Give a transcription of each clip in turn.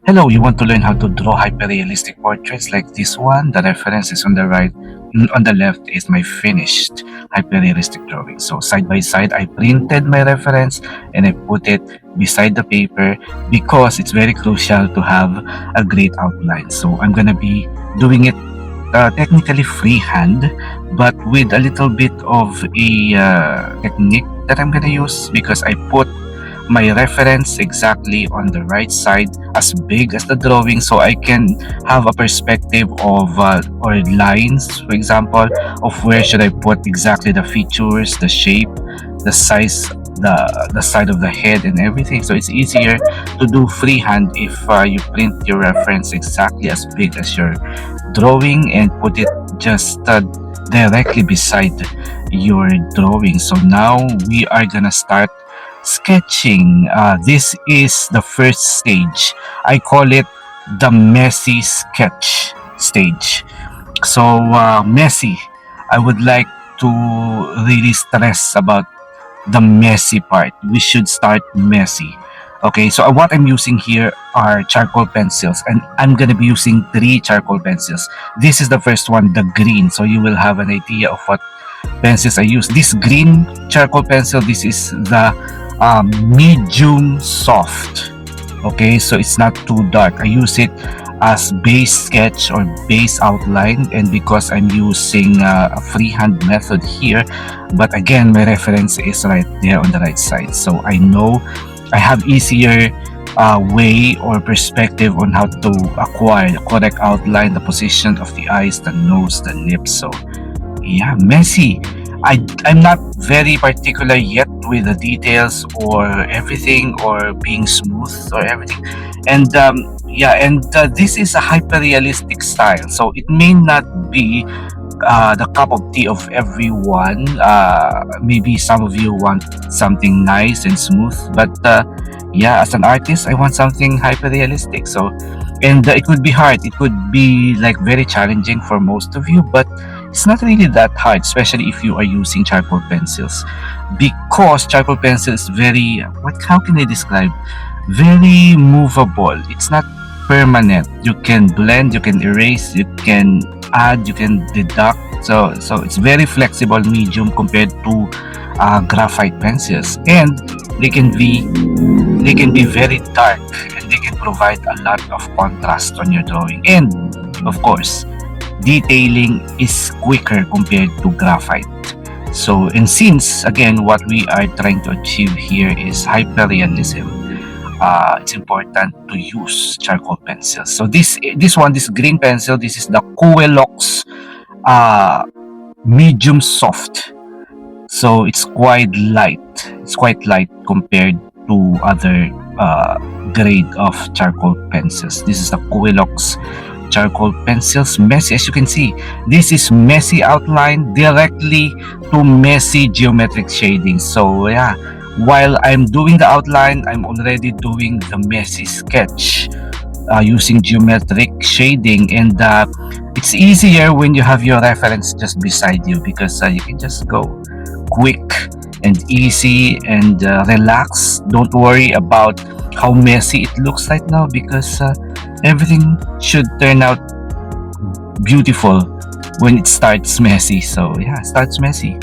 Hello, you want to learn how to draw hyper-realistic portraits like this one? The reference is on the right. On the left is my finished hyper-realistic drawing. So side by side, I printed my reference and I put it beside the paper because it's very crucial to have a great outline. So I'm gonna be doing it technically freehand, but with a little bit of a technique that I'm gonna use because I put my reference exactly on the right side as big as the drawing so I can have a perspective of or lines, for example, of where should I put exactly the features, the shape, the size, the side of the head and everything. So it's easier to do freehand if you print your reference exactly as big as your drawing and put it just directly beside your drawing. So now we are gonna start sketching. This is the first stage. I call it the messy sketch stage. So messy. I would like to really stress about the messy part. We should start messy. Okay, so what I'm using here are charcoal pencils, and I'm gonna be using 3 charcoal pencils. This is the first one, the green, so you will have an idea of what pencils I use. This green charcoal pencil, this is the medium soft. Okay, so it's not too dark. I use it as base sketch or base outline, and because I'm using a freehand method here, but again my reference is right there on the right side, so I know I have easier way or perspective on how to acquire the correct outline, the position of the eyes, the nose, the lips. So yeah, messy. I'm not very particular yet with the details or everything or being smooth or everything. And this is a hyper realistic style. So it may not be the cup of tea of everyone. Maybe some of you want something nice and smooth, but yeah, as an artist, I want something hyper realistic. So, and it would be hard. It would be like very challenging for most of you, but it's not really that hard, especially if you are using charcoal pencils, because charcoal pencil is very how can I describe? Very movable. It's not permanent. You can blend, you can erase, you can add, you can deduct. So it's very flexible medium compared to graphite pencils, and they can be they can be very dark and they can provide a lot of contrast on your drawing. And of course, detailing is quicker compared to graphite. So, and since again what we are trying to achieve here is hyper-realism, it's important to use charcoal pencils. So this green pencil, this is the Kuelox medium soft. So it's quite light. It's quite light compared to other grade of charcoal pencils. This is the Kuelox charcoal pencils. Messy, as you can see, this is messy outline directly to messy geometric shading. So yeah, while I'm doing the outline, I'm already doing the messy sketch using geometric shading, and it's easier when you have your reference just beside you because you can just go quick and easy and relax. Don't worry about how messy it looks right now because everything should turn out beautiful when it starts messy. So yeah, it starts messy.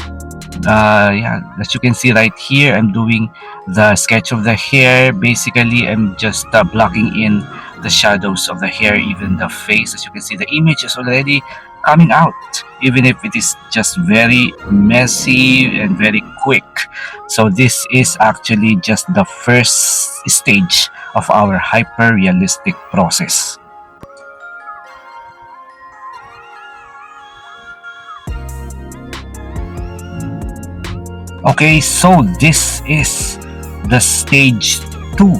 Yeah, as you can see right here, I'm doing the sketch of the hair. Basically, I'm just blocking in the shadows of the hair, even the face. As you can see, the image is already coming out, even if it is just very messy and very quick. So this is actually just the first stage of our hyper-realistic process. Okay, so this is the stage 2,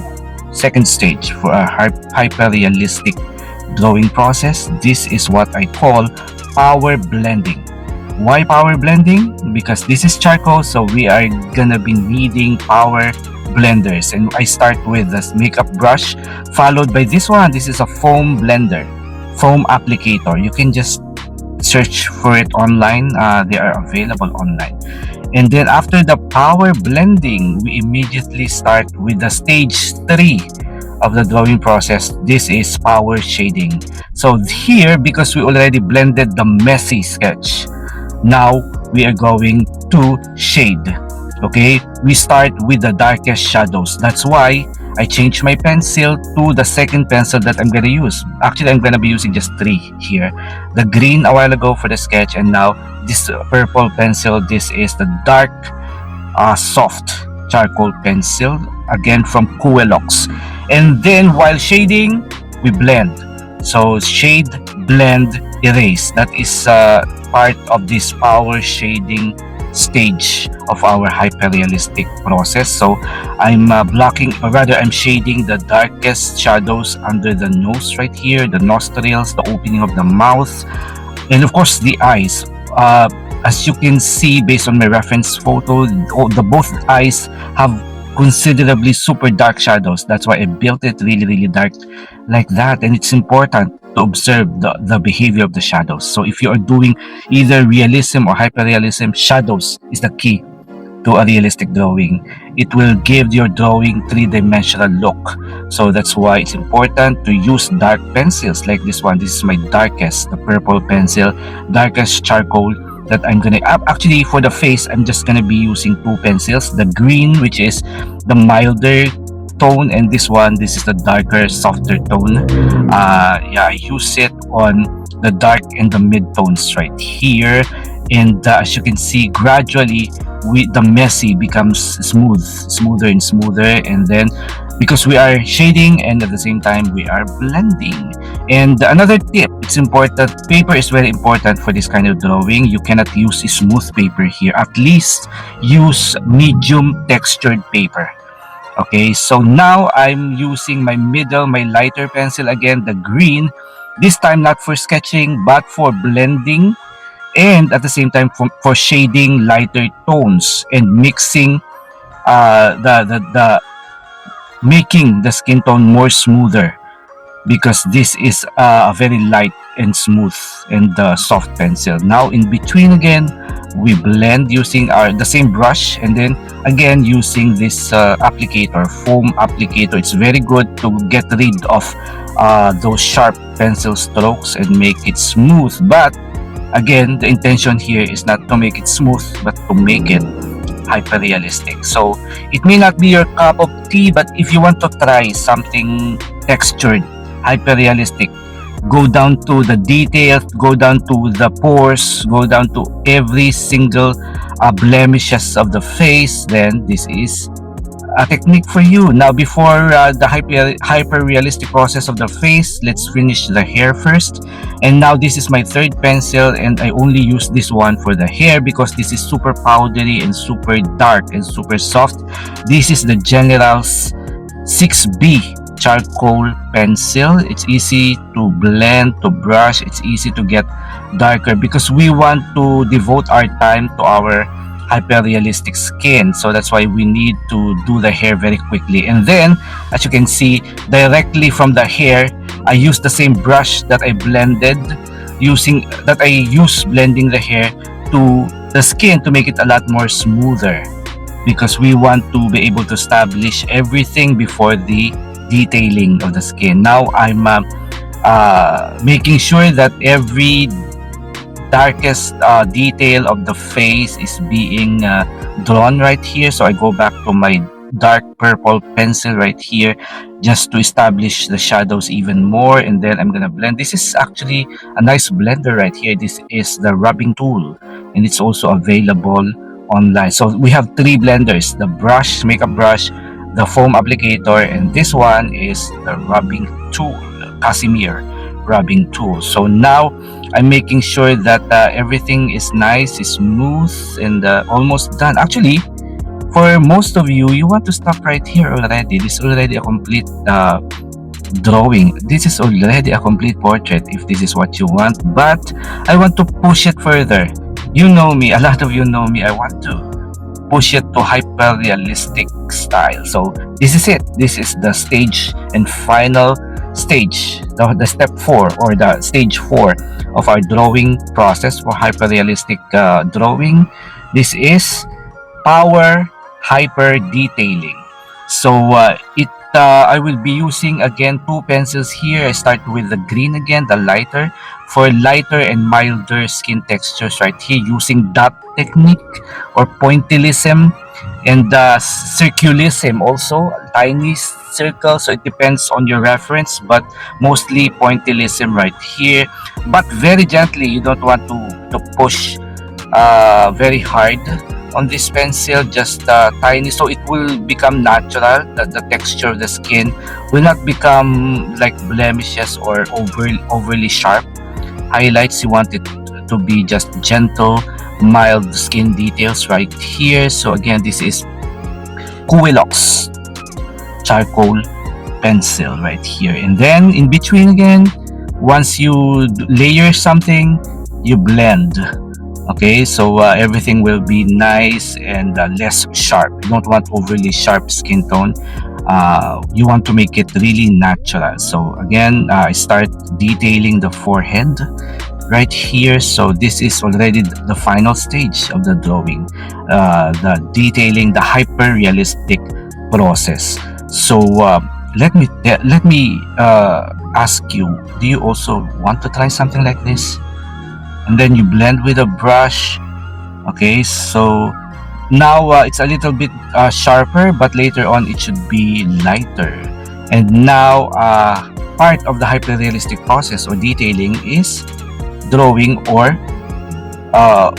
second stage for our hyper-realistic drawing process. This is what I call power blending. Why power blending? Because this is charcoal, so we are gonna be needing power blenders. And I start with this makeup brush, followed by this one. This is a foam blender, foam applicator. You can just search for it online. They are available online. And then after the power blending, we immediately start with the stage 3, of the drawing process, this is power shading. So here, because we already blended the messy sketch, now we are going to shade. Okay, we start with the darkest shadows. That's why I changed my pencil to the second pencil that I'm gonna use. Actually, I'm gonna be using just three here. The green a while ago for the sketch, and now this purple pencil. This is the dark soft charcoal pencil, again from Kuelox. And then while shading, we blend. So shade, blend, erase. That is part of this power shading stage of our hyper-realistic process. So I'm blocking, or rather I'm shading the darkest shadows under the nose right here, the nostrils, the opening of the mouth, and of course the eyes. As you can see based on my reference photo, the both eyes have considerably super dark shadows. That's why I built it really dark like that. And it's important to observe the behavior of the shadows. So if you are doing either realism or hyperrealism, shadows is the key to a realistic drawing. It will give your drawing three-dimensional look. So that's why it's important to use dark pencils like this one. This is my darkest, the purple pencil, darkest charcoal that I'm gonna actually for the face. I'm just gonna be using two pencils, the green, which is the milder tone, and this one, this is the darker, softer tone. Yeah, I use it on the dark and the mid tones right here. And as you can see, gradually the messy becomes smoother and smoother. And then because we are shading and at the same time we are blending. And another tip, it's important, paper is very important for this kind of drawing. You cannot use a smooth paper here. At least use medium textured paper. Okay, so now I'm using my lighter pencil again, the green. This time not for sketching but for blending, and at the same time for shading lighter tones and mixing the making the skin tone more smoother, because this is a very light and smooth and soft pencil. Now in between again, we blend using the same brush, and then again using this applicator, foam applicator. It's very good to get rid of those sharp pencil strokes and make it smooth. But again, the intention here is not to make it smooth but to make it hyper-realistic. So it may not be your cup of tea, but if you want to try something textured, hyper-realistic, go down to the details, go down to the pores, go down to every single blemishes of the face, then this is a technique for you. Now before the hyper-realistic process of the face, let's finish the hair first. And now this is my third pencil, and I only use this one for the hair because this is super powdery and super dark and super soft. This is the General's 6B charcoal pencil. It's easy to blend, to brush, it's easy to get darker because we want to devote our time to our hyper-realistic skin. So that's why we need to do the hair very quickly. And then, as you can see, directly from the hair, I use the same brush that I blended, blending the hair to the skin to make it a lot more smoother, because we want to be able to establish everything before the detailing of the skin. Now I'm making sure that every darkest detail of the face is being drawn right here. So I go back to my dark purple pencil right here just to establish the shadows even more, and then I'm gonna blend. This is actually a nice blender right here. This is the rubbing tool, and it's also available online. So we have three blenders: the brush, makeup brush, the foam applicator, and this one is the rubbing tool, Casimir rubbing tool. So now I'm making sure that everything is nice, is smooth, and almost done. Actually, for most of you, you want to stop right here already. This is already a complete drawing. This is already a complete portrait if this is what you want, but I want to push it further. You know me, a lot of you know me, I want to push it to hyper-realistic style. So this is it. This is the stage and final stage, the step 4 or the stage 4 of our drawing process for hyper-realistic drawing. This is power hyper detailing. So it I will be using again two pencils here. I start with the green again, the lighter, for lighter and milder skin textures right here, using dot technique or pointillism, and circulism also, tiny circle. So it depends on your reference, but mostly pointillism right here, but very gently. You don't want to push very hard on this pencil, just tiny, so it will become natural. The texture of the skin will not become like blemishes or overly sharp highlights. You want it to be just gentle, mild skin details right here. So again, this is Kuelox charcoal pencil right here, and then in between again, once you layer something, you blend. Okay, so everything will be nice and less sharp. You don't want overly sharp skin tone. You want to make it really natural. So again, I start detailing the forehead right here. So this is already the final stage of the drawing, the detailing, the hyper-realistic process. So let me ask you, do you also want to try something like this? And then you blend with a brush. Okay, so now it's a little bit sharper, but later on it should be lighter. And now part of the hyper-realistic process or detailing is drawing or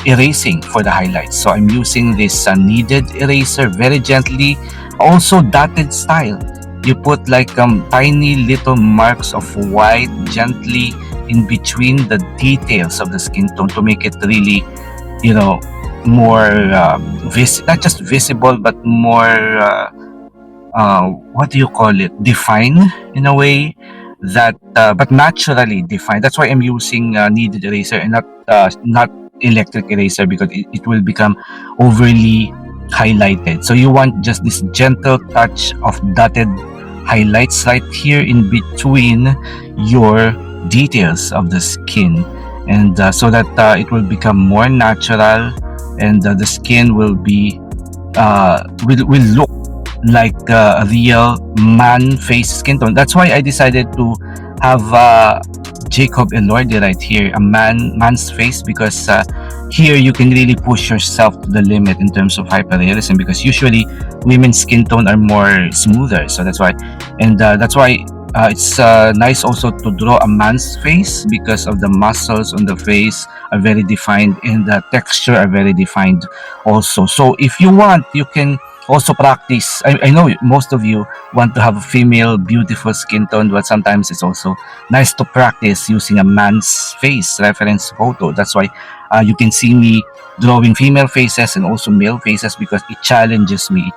erasing for the highlights. So I'm using this kneaded eraser very gently, also dotted style. You put like tiny little marks of white gently in between the details of the skin tone to make it really, you know, more not just visible, but more what do you call it, define in a way that but naturally defined. That's why I'm using kneaded eraser and not electric eraser, because it will become overly highlighted. So you want just this gentle touch of dotted highlights right here in between your details of the skin, and so that it will become more natural, and the skin will be will look like a real man face skin tone. That's why I decided to have Jacob Elordi right here, a man's face, because here you can really push yourself to the limit in terms of hyperrealism, because usually women's skin tone are more smoother. So that's why it's nice also to draw a man's face, because of the muscles on the face are very defined and the texture are very defined also. So if you want, you can also practice. I know most of you want to have a female beautiful skin tone, but sometimes it's also nice to practice using a man's face reference photo. That's why you can see me drawing female faces and also male faces, because it challenges me.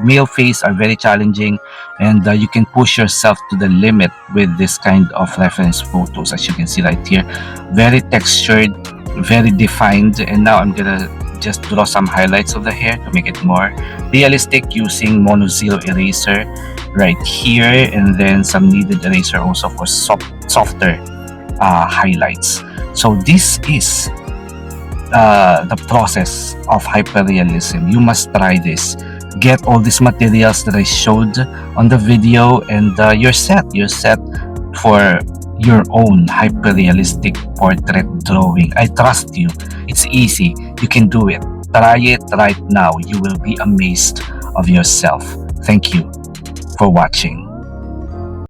Male face are very challenging, and you can push yourself to the limit with this kind of reference photos, as you can see right here. Very textured, very defined. And now I'm gonna just draw some highlights of the hair to make it more realistic, using mono zero eraser right here, and then some kneaded eraser also for softer highlights. So this is the process of hyperrealism. You must try this. Get all these materials that I showed on the video, and you're set for your own hyperrealistic portrait drawing. I trust you. It's easy. You can do it. Try it right now. You will be amazed of yourself. Thank you for watching.